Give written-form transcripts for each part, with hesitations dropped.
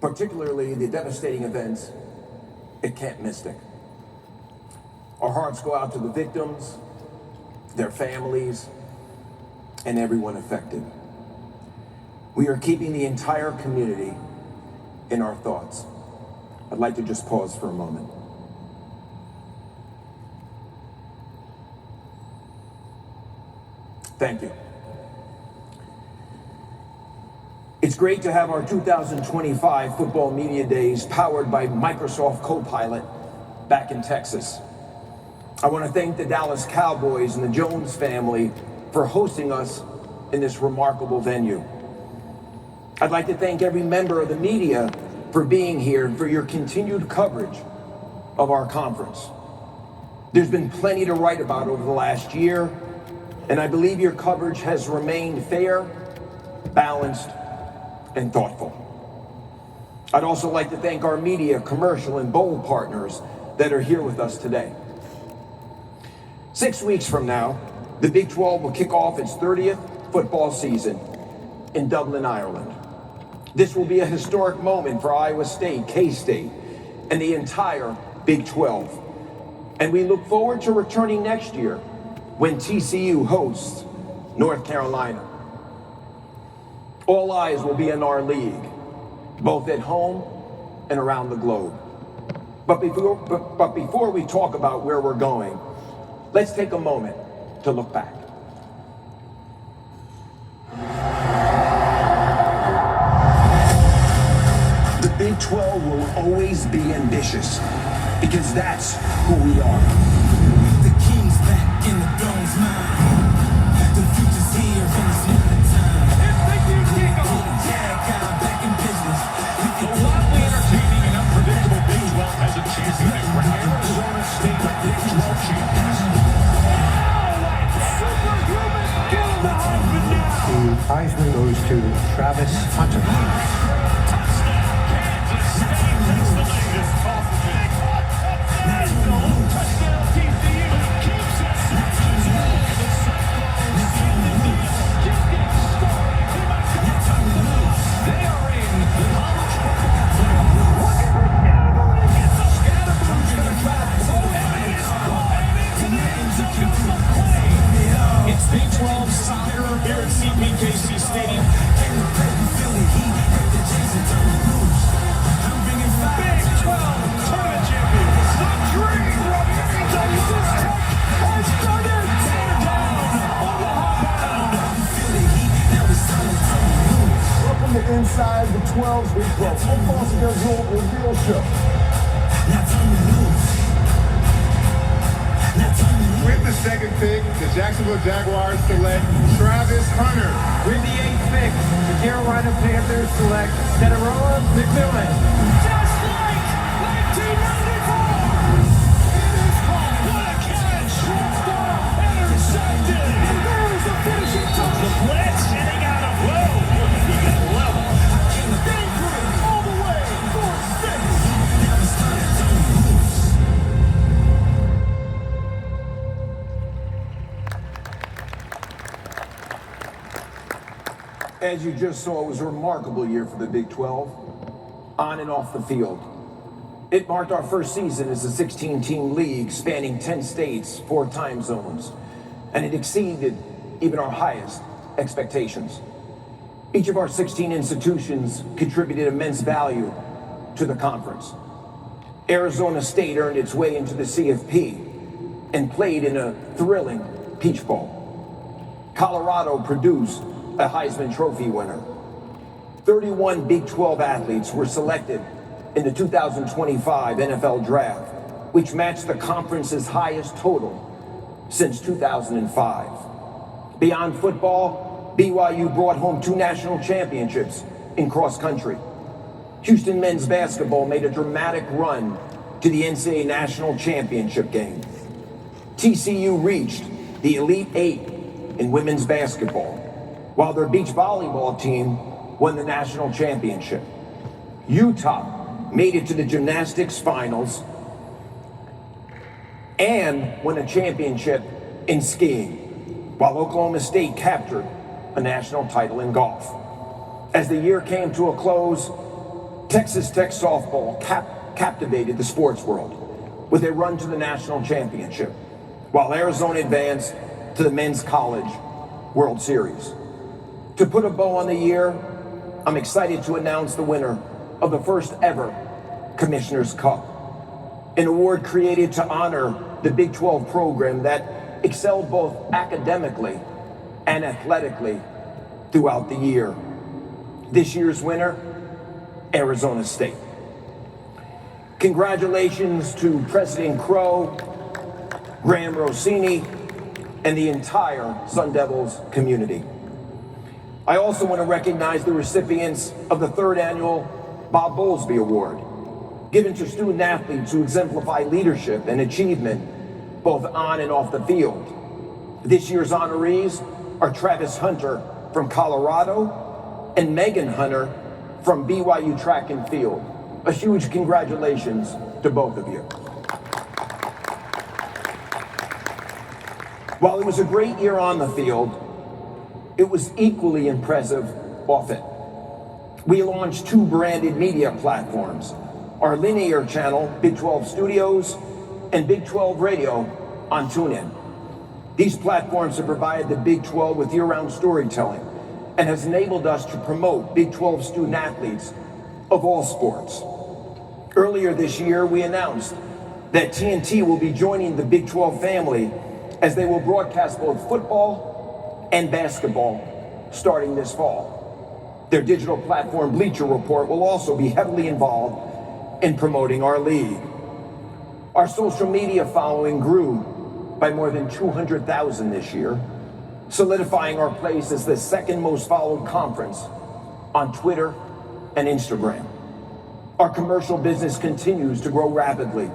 particularly the devastating events at Camp Mystic. Our hearts go out to the victims, their families, and everyone affected. We are keeping the entire community in our thoughts. I'd like to just pause for a moment. Thank you. It's great to have our 2025 Football Media Days powered by Microsoft Copilot back in Texas. I want to thank the Dallas Cowboys and the Jones family for hosting us in this remarkable venue. I'd like to thank every member of the media for being here and for your continued coverage of our conference. There's been plenty to write about over the last year, and I believe your coverage has remained fair, balanced, and thoughtful. I'd also like to thank our media, commercial, and bowl partners that are here with us today. 6 weeks from now, the Big 12 will kick off its 30th football season in Dublin, Ireland. This will be a historic moment for Iowa State, K-State, and the entire Big 12. And we look forward to returning next year when TCU hosts North Carolina. All eyes will be in our league, both at home and around the globe. But before we talk about where we're going, let's take a moment to look back. The Big 12 will always be ambitious, because that's who we are. The king's back in the throne's mind. The future's here in this moment time. It's the new kickoff. Back in business. The wildly entertaining and unpredictable Big 12 has a chance to make Arizona State the Big 12 champions. Superhuman skill in the Heisman now. The Heisman goes to Travis Hunter. It's Big 12 soccer here at CPKC Stadium. Big 12 tournament champions. The dream remains unlimited. Has started. Tear down on the hot Welcome to Inside the 12's Big 12 Football Schedule Reveal Show. With the second pick, the Jacksonville Jaguars select Travis Hunter. With the 8th pick, the Carolina Panthers select Teteroa McMillan. Just like 1994. It is caught. What a catch. Intercepted. And there's the finishing touch. The blitz hitting out of low. He got level. Dangerous all the way for 6. As you just saw, it was a remarkable year for the Big 12, on and off the field. It marked our first season as a 16-team league spanning 10 states, 4 time zones, and it exceeded even our highest expectations. Each of our 16 institutions contributed immense value to the conference. Arizona State earned its way into the CFP and played in a thrilling Peach Bowl. Colorado produced a Heisman Trophy winner. 31 Big 12 athletes were selected in the 2025 NFL Draft, which matched the conference's highest total since 2005. Beyond football, BYU brought home 2 national championships in cross country. Houston men's basketball made a dramatic run to the NCAA National Championship game. TCU reached the Elite 8 in women's basketball, while their beach volleyball team won the national championship. Utah made it to the gymnastics finals and won a championship in skiing, while Oklahoma State captured a national title in golf. As the year came to a close, Texas Tech softball captivated the sports world with a run to the national championship, while Arizona advanced to the Men's College World Series. To put a bow on the year, I'm excited to announce the winner of the first ever Commissioner's Cup, an award created to honor the Big 12 program that excelled both academically and athletically throughout the year. This year's winner, Arizona State. Congratulations to President Crow, Graham Rossini, and the entire Sun Devils community. I also want to recognize the recipients of the third annual Bob Bowlesby Award, given to student athletes who exemplify leadership and achievement both on and off the field. This year's honorees are Travis Hunter from Colorado and Megan Hunter from BYU Track and Field. A huge congratulations to both of you. While it was a great year on the field, it was equally impressive off it. We launched 2 branded media platforms, our linear channel, Big 12 Studios, and Big 12 Radio on TuneIn. These platforms have provided the Big 12 with year-round storytelling and has enabled us to promote Big 12 student athletes of all sports. Earlier this year, we announced that TNT will be joining the Big 12 family as they will broadcast both football and basketball starting this fall. Their digital platform, Bleacher Report, will also be heavily involved in promoting our league. Our social media following grew by more than 200,000 this year, solidifying our place as the second most followed conference on Twitter and Instagram. Our commercial business continues to grow rapidly,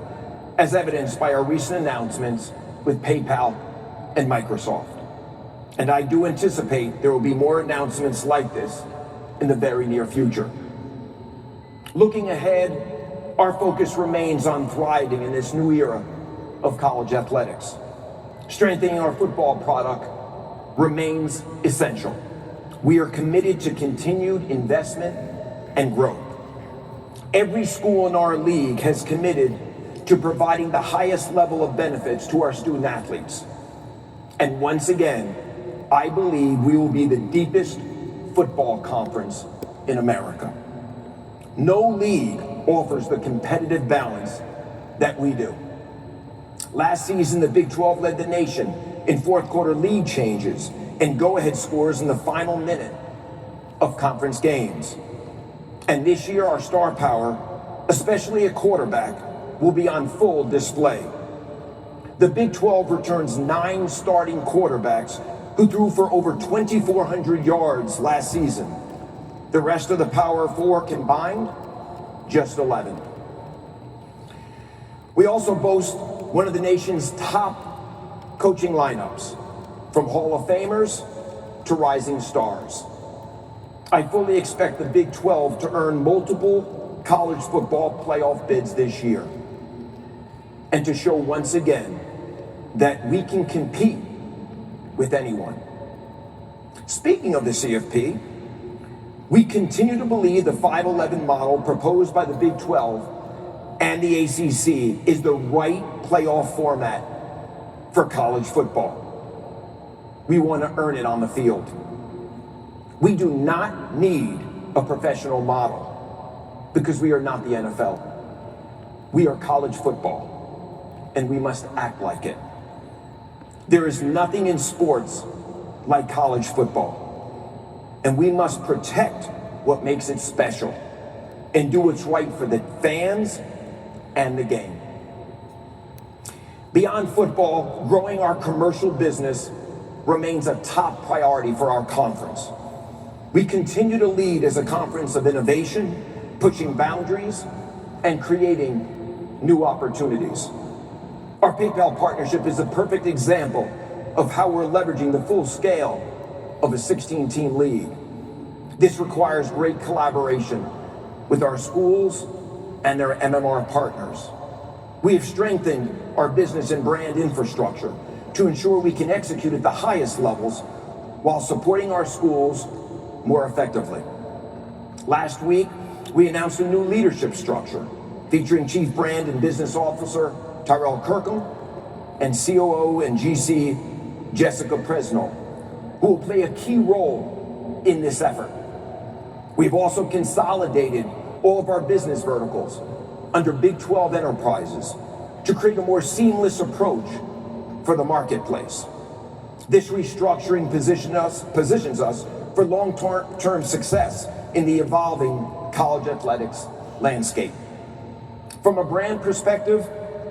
as evidenced by our recent announcements with PayPal and Microsoft. And I do anticipate there will be more announcements like this in the very near future. Looking ahead, our focus remains on thriving in this new era of college athletics. Strengthening our football product remains essential. We are committed to continued investment and growth. Every school in our league has committed to providing the highest level of benefits to our student athletes. And once again, I believe we will be the deepest football conference in America. No league offers the competitive balance that we do. Last season, the Big 12 led the nation in fourth quarter lead changes and go-ahead scores in the final minute of conference games. And this year, our star power, especially at quarterback, will be on full display. The Big 12 returns 9 starting quarterbacks who threw for over 2,400 yards last season. The rest of the Power 4 combined, just 11. We also boast one of the nation's top coaching lineups, from Hall of Famers to rising stars. I fully expect the Big 12 to earn multiple college football playoff bids this year, and to show once again that we can compete with anyone. Speaking of the CFP, we continue to believe the 5-11 model proposed by the Big 12 and the ACC is the right playoff format for college football. We want to earn it on the field. We do not need a professional model because we are not the NFL. We are college football, and we must act like it. There is nothing in sports like college football, and we must protect what makes it special and do what's right for the fans and the game. Beyond football, growing our commercial business remains a top priority for our conference. We continue to lead as a conference of innovation, pushing boundaries, and creating new opportunities. Our PayPal partnership is a perfect example of how we're leveraging the full scale of a 16-team league. This requires great collaboration with our schools and their MMR partners. We have strengthened our business and brand infrastructure to ensure we can execute at the highest levels while supporting our schools more effectively. Last week, We announced a new leadership structure featuring Chief Brand and Business Officer Tyrell Kirkham and COO and GC Jessica Presnell, who will play a key role in this effort. We've also consolidated all of our business verticals under Big 12 enterprises to create a more seamless approach for the marketplace. This restructuring positions us for long-term success in the evolving college athletics landscape. From a brand perspective,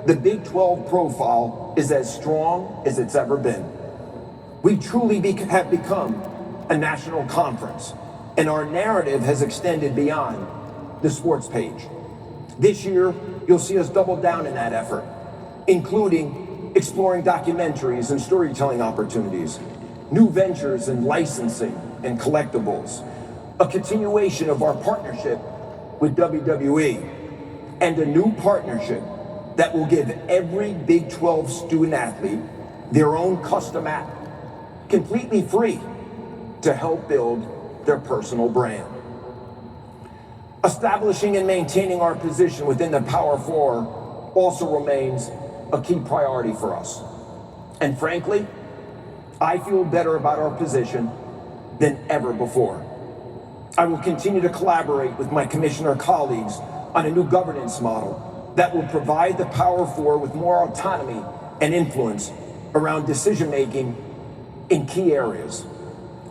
the Big 12 profile is as strong as it's ever been. We truly have become a national conference, and our narrative has extended beyond the sports page. This year, you'll see us double down in that effort, including exploring documentaries and storytelling opportunities, new ventures in licensing and collectibles, a continuation of our partnership with WWE, and a new partnership that will give every Big 12 student athlete their own custom app, completely free, to help build their personal brand. Establishing and maintaining our position within the Power Four also remains a key priority for us. And frankly, I feel better about our position than ever before. I will continue to collaborate with my commissioner colleagues on a new governance model that will provide the Power Four with more autonomy and influence around decision-making in key areas.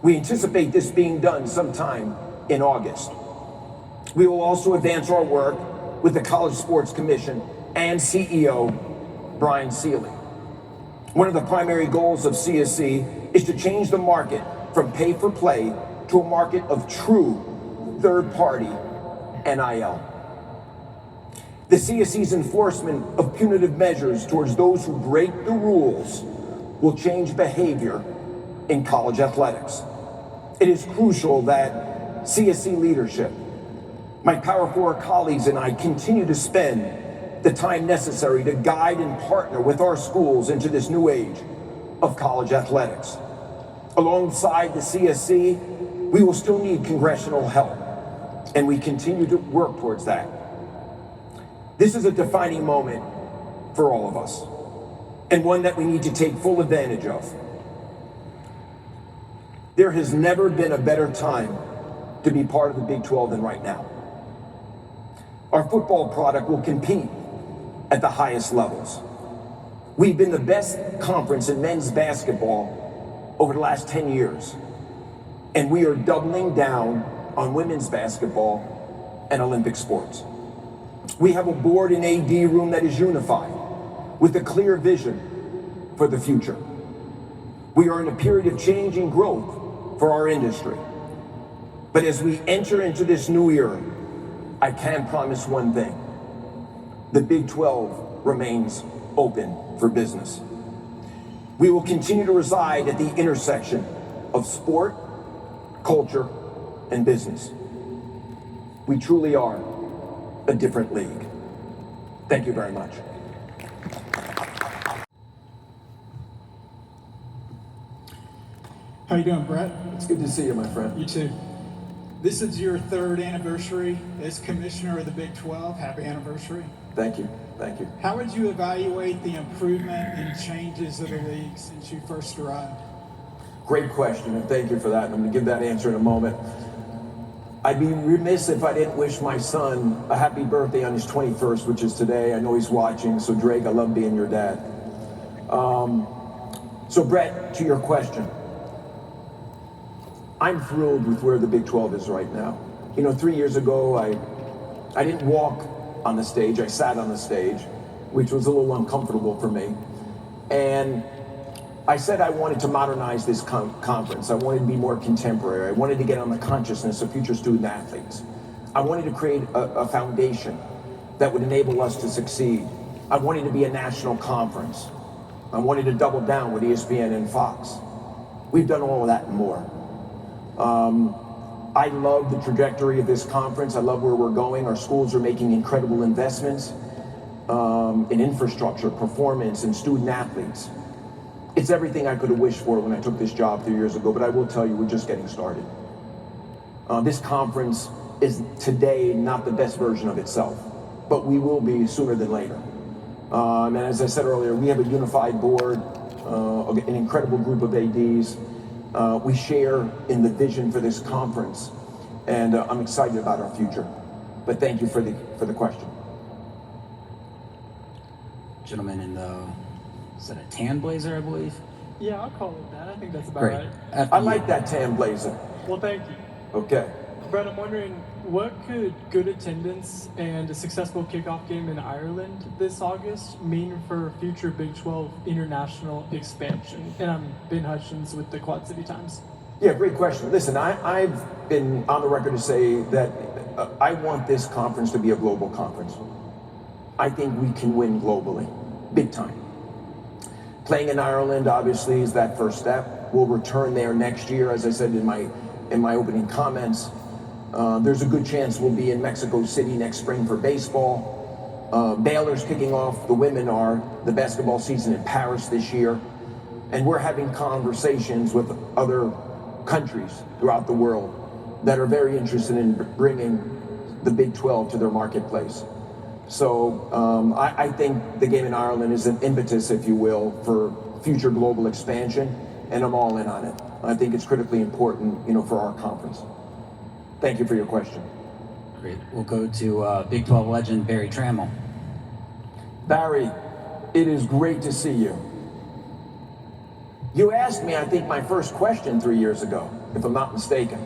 We anticipate this being done sometime in August. We will also advance our work with the College Sports Commission and CEO, Brian Seeley. One of the primary goals of CSC is to change the market from pay-for-play to a market of true third-party NIL. The CSC's enforcement of punitive measures towards those who break the rules will change behavior in college athletics. It is crucial that CSC leadership, my Power Four colleagues, and I continue to spend the time necessary to guide and partner with our schools into this new age of college athletics. Alongside the CSC, we will still need congressional help, and we continue to work towards that. This is a defining moment for all of us, and one that we need to take full advantage of. There has never been a better time to be part of the Big 12 than right now. Our football product will compete at the highest levels. We've been the best conference in men's basketball over the last 10 years, and we are doubling down on women's basketball and Olympic sports. We have a board and AD room that is unified with a clear vision for the future. We are in a period of change and growth for our industry. But as we enter into this new era, I can promise one thing: the Big 12 remains open for business. We will continue to reside at the intersection of sport, culture, and business. We truly are a different league. Thank you very much. How you doing, Brett? It's good to see you, my friend. You too. This is your third anniversary as commissioner of the Big 12. Happy anniversary. Thank you. Thank you. How would you evaluate the improvement and changes of the league since you first arrived? Great question, and thank you for that. And I'm going to give that answer in a moment. I'd be remiss if I didn't wish my son a happy birthday on his 21st, which is today. I know he's watching, so Drake, I love being your dad. So Brett, to your question, I'm thrilled with where the Big 12 is right now. You know, 3 years ago, I didn't walk on the stage, I sat on the stage, which was a little uncomfortable for me. And I said I wanted to modernize this conference. I wanted to be more contemporary. I wanted to get on the consciousness of future student athletes. I wanted to create a foundation that would enable us to succeed. I wanted to be a national conference. I wanted to double down with ESPN and Fox. We've done all of that and more. I love the trajectory of this conference. I love where we're going. Our schools are making incredible investments in infrastructure, performance, and student athletes. It's everything I could have wished for when I took this job 3 years ago, but I will tell you, we're just getting started. This conference is today not the best version of itself, but we will be sooner than later. And as I said earlier, we have a unified board, an incredible group of ADs. We share in the vision for this conference, and I'm excited about our future. But thank you for the question. Gentleman in the, is that a tan blazer, I believe? Yeah, I'll call it that. I think that's about Great. right. I like that tan blazer. Well, thank you. Okay. Brett, I'm wondering, what could good attendance and a successful kickoff game in Ireland this August mean for future Big 12 international expansion? And I'm Ben Hutchins with the Quad City Times. Yeah, great question. Listen, I've been on the record to say that I want this conference to be a global conference. I think we can win globally, big time. Playing in Ireland, obviously, is that first step. We'll return there next year, as I said in my opening comments. There's a good chance we'll be in Mexico City next spring for baseball. Baylor's kicking off, the women are, the basketball season in Paris this year. And we're having conversations with other countries throughout the world that are very interested in bringing the Big 12 to their marketplace. So I think the game in Ireland is an impetus, if you will, for future global expansion, and I'm all in on it. I think it's critically important, for our conference. Thank you for your question. Great. We'll go to Big 12 legend Barry Trammell. Barry, it is great to see you. You asked me, I think, my first question 3 years ago, if I'm not mistaken.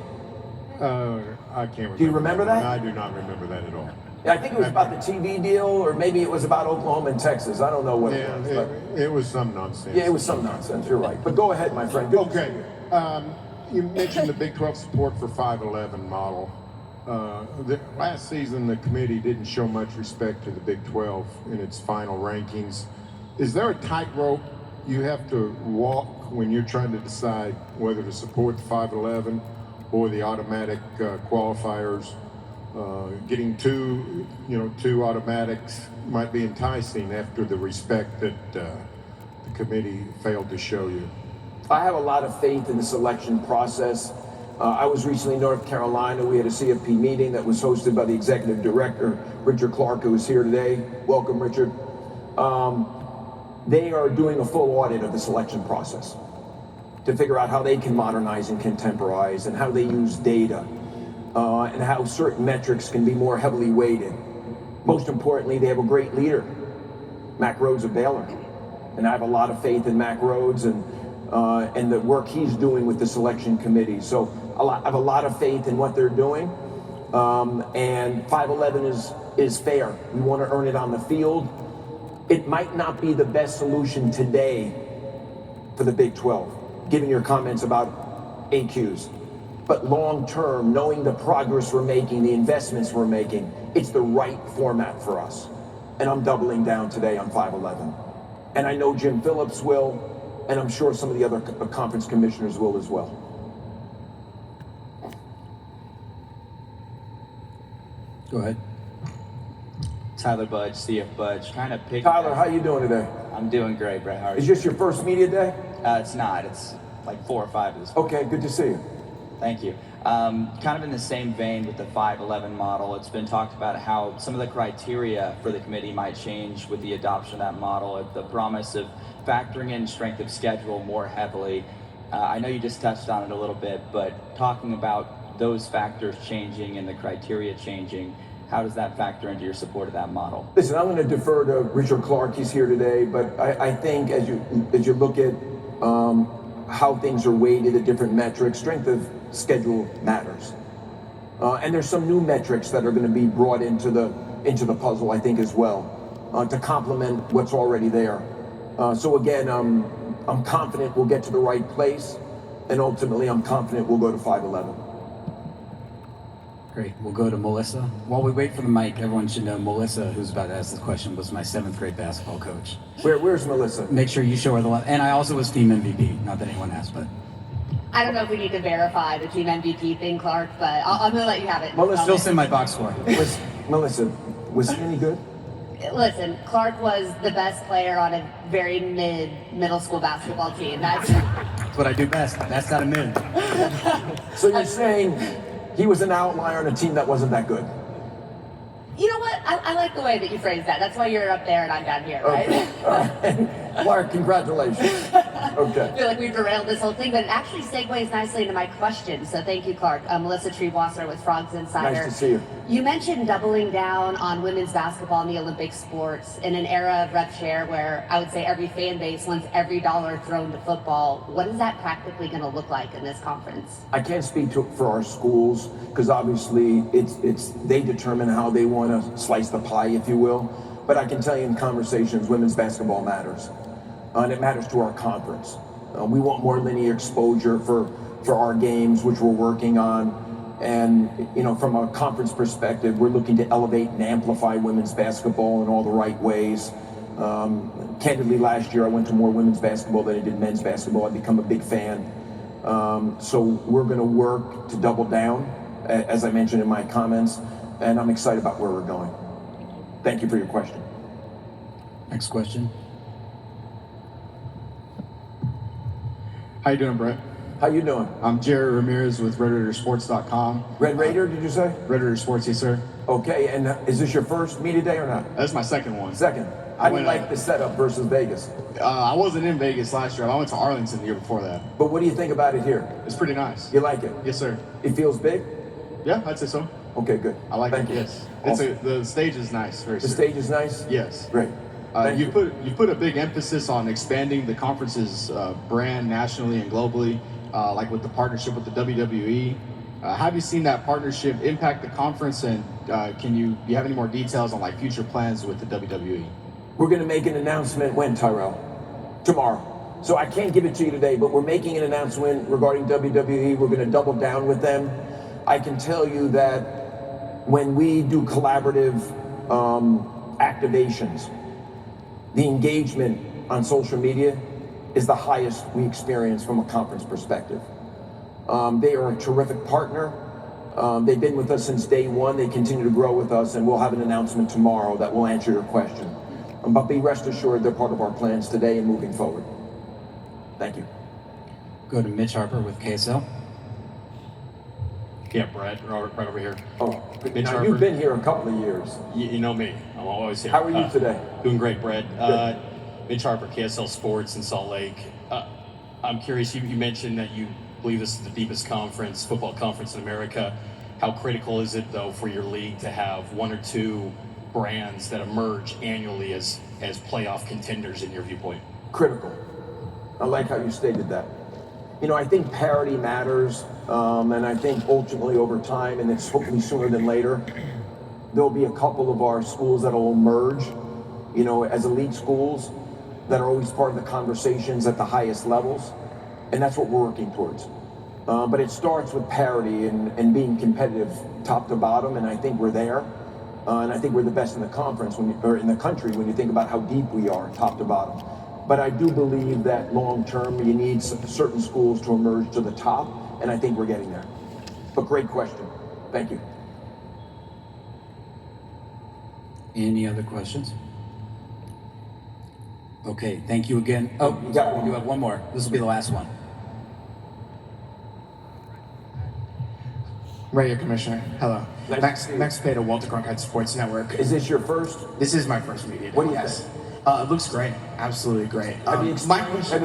I can't remember. Do you remember that? I do not remember that at all. Yeah, I think it was about the TV deal, or maybe it was about Oklahoma and Texas. I don't know what it was. But It was some nonsense. yeah, it was some nonsense. You're right. But go ahead, my friend. Good to see Okay. you. You mentioned the Big 12 support for 511 model. Last season, the committee didn't show much respect to the Big 12 in its final rankings. Is there a tightrope you have to walk when you're trying to decide whether to support the 511 or the automatic qualifiers? Getting two automatics might be enticing after the respect that the committee failed to show you. I have a lot of faith in the selection process. I was recently in North Carolina. We had a CFP meeting that was hosted by the executive director, Richard Clark, who is here today. Welcome, Richard. They are doing a full audit of the selection process to figure out how they can modernize and contemporize and how they use data and how certain metrics can be more heavily weighted. Most importantly, they have a great leader, Mac Rhodes of Baylor. And I have a lot of faith in Mac Rhodes and the work he's doing with the selection committee. So I have a lot of faith in what they're doing. And 511 is fair. We want to earn it on the field. It might not be the best solution today for the Big 12, given your comments about AQs. But long term, knowing the progress we're making, the investments we're making, it's the right format for us. And I'm doubling down today on 511. And I know Jim Phillips will, and I'm sure some of the other conference commissioners will as well. Go ahead. Tyler Budge, CF Budge, kind of pick. Tyler, how you doing today? I'm doing great, Brett. How are you? Is this your first media day? It's not. It's like 4 or 5 of this. Okay, good to see you. Thank you. Kind of in the same vein with the 511 model, it's been talked about how some of the criteria for the committee might change with the adoption of that model, the promise of factoring in strength of schedule more heavily. I know you just touched on it a little bit, but talking about those factors changing and the criteria changing, how does that factor into your support of that model? Listen, I'm going to defer to Richard Clark. He's here today, but I think as you look at how things are weighted at different metrics, strength of schedule matters, and there's some new metrics that are going to be brought into the puzzle, I think, as well, to complement what's already there. So again, I'm confident we'll get to the right place, and ultimately, I'm confident we'll go to 511. Great. We'll go to Melissa. While we wait for the mic, everyone should know Melissa, who's about to ask the question, was my 7th grade basketball coach. Where's Melissa? Make sure you show her the love. And I also was team MVP. Not that anyone asked, but. I don't know if we need to verify the team MVP thing, Clark, but I'm going to let you have it. Melissa, still send my box score. Melissa, was he any good? Listen, Clark was the best player on a very middle school basketball team. That's what I do best. That's not a mid. So you're saying He was an outlier on a team that wasn't that good. You know what? I like the way that you phrased that. That's why you're up there and I'm down here, right? Okay. Clark, congratulations. Okay. I feel like we've derailed this whole thing, but it actually segues nicely into my question. So thank you, Clark. Melissa Treebwasser with Frogs Insider. Nice to see you. You mentioned doubling down on women's basketball in the Olympic sports in an era of rep share where I would say every fan base wants every dollar thrown to football. What is that practically going to look like in this conference? I can't speak for our schools because obviously it's they determine how they want to slice the pie, if you will. But I can tell you in conversations, women's basketball matters. And it matters to our conference. We want more linear exposure for our games, which we're working on. And, you know, from a conference perspective, we're looking to elevate and amplify women's basketball in all the right ways. Candidly, last year I went to more women's basketball than I did men's basketball. I've become a big fan. So we're going to work to double down, as I mentioned in my comments, and I'm excited about where we're going. Thank you for your question. Next question. How you doing, Brett? How you doing? I'm Jerry Ramirez with RedRaidersports.com. Red Raider, did you say? Red Raider Sports, yes, sir. Okay, and is this your first media day or not? That's my second one. Second. How do you like the setup versus Vegas? I wasn't in Vegas last year. I went to Arlington the year before that. But what do you think about it here? It's pretty nice. You like it? Yes, sir. It feels big? Yeah, I'd say so. Okay, good. I like Thank it. you. Yes. Awesome. The stage is nice. The stage is nice? Yes. Great. You put a big emphasis on expanding the conference's brand nationally and globally, like with the partnership with the WWE. Have you seen that partnership impact the conference, and do you have any more details on like future plans with the WWE? We're going to make an announcement when, Tyrell? Tomorrow. So I can't give it to you today, but we're making an announcement regarding WWE. We're going to double down with them. I can tell you that when we do collaborative activations, the engagement on social media is the highest we experience from a conference perspective. They are a terrific partner. They've been with us since day one. They continue to grow with us, and we'll have an announcement tomorrow that will answer your question. But be rest assured they're part of our plans today and moving forward. Thank you. Go to Mitch Harper with KSL. Yeah, Brett, right over here. Oh, Mitch now Harper. you've been here a couple of years. You know me. I'm always here. How are you today? Doing great, Brett. Mitch Harper, KSL Sports in Salt Lake. I'm curious, you mentioned that you believe this is the deepest football conference in America. How critical is it, though, for your league to have one or two brands that emerge annually as playoff contenders in your viewpoint? Critical. I like how you stated that. You know, I think parity matters, and I think ultimately over time, and it's hopefully sooner than later, there'll be a couple of our schools that will emerge, you know, as elite schools that are always part of the conversations at the highest levels, and that's what we're working towards. But it starts with parity and being competitive top to bottom, and I think we're there. And I think we're the best in the conference, or in the country, when you think about how deep we are, top to bottom. But I do believe that long term, you need certain schools to emerge to the top, and I think we're getting there. But great question. Thank you. Any other questions? Okay, thank you again. Oh, we do have one more. This will be the last one. Right here, Commissioner. Hello. Nice Max Peta, Walter Cronkite Sports Network. Is this your first? This is my first media day. What do you think? It looks great. Absolutely great. Have you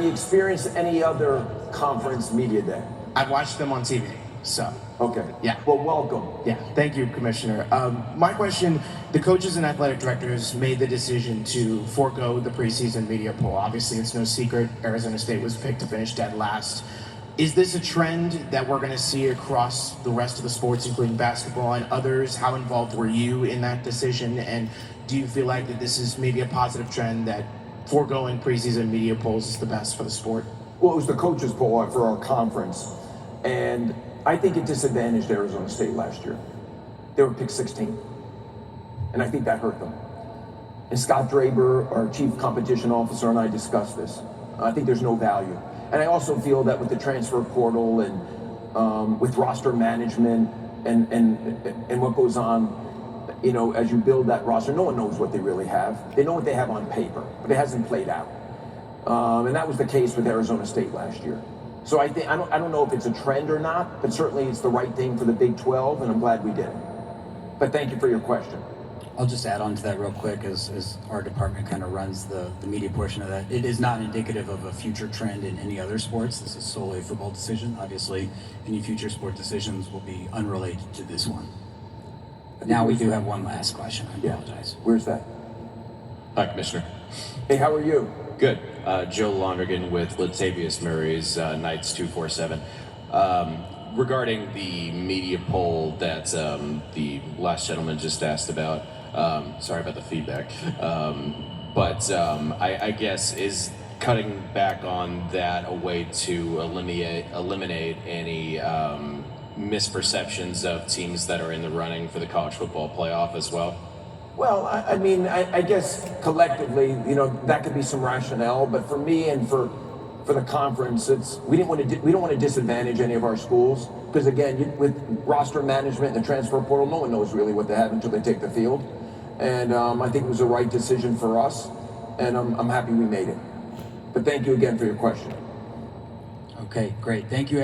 experienced any other conference media day? I've watched them on TV, so. Okay. Yeah. Well, welcome. Yeah. Thank you, Commissioner. My question, the coaches and athletic directors made the decision to forego the preseason media poll. Obviously, it's no secret Arizona State was picked to finish dead last. Is this a trend that we're going to see across the rest of the sports, including basketball and others? How involved were you in that decision? And do you feel like that this is maybe a positive trend that foregoing preseason media polls is the best for the sport? Well, it was the coaches poll for our conference. And I think it disadvantaged Arizona State last year. They were picked 16. And I think that hurt them. And Scott Draper, our chief competition officer, and I discussed this. I think there's no value. And I also feel that with the transfer portal and with roster management and what goes on, you know, as you build that roster, no one knows what they really have. They know what they have on paper, but it hasn't played out. And that was the case with Arizona State last year. So I don't know if it's a trend or not, but certainly it's the right thing for the Big 12, and I'm glad we did it. But thank you for your question. I'll just add on to that real quick as our department kind of runs the media portion of that. It is not indicative of a future trend in any other sports. This is solely a football decision. Obviously, any future sport decisions will be unrelated to this one. But now we do have one last question. I apologize. Where's that? Hi, Commissioner. Hey, how are you? Good. Joe Lonergan with Latavius Murray's Knights 247. Regarding the media poll that the last gentleman just asked about, sorry about the feedback, but I guess is cutting back on that a way to eliminate any misperceptions of teams that are in the running for the college football playoff as well? Well, I mean, I guess collectively, that could be some rationale, but for me and for the conference, we don't want to disadvantage any of our schools, because again, with roster management and the transfer portal, no one knows really what they have until they take the field, and I think it was the right decision for us, and I'm happy we made it. But thank you again for your question. Okay, great. Thank you.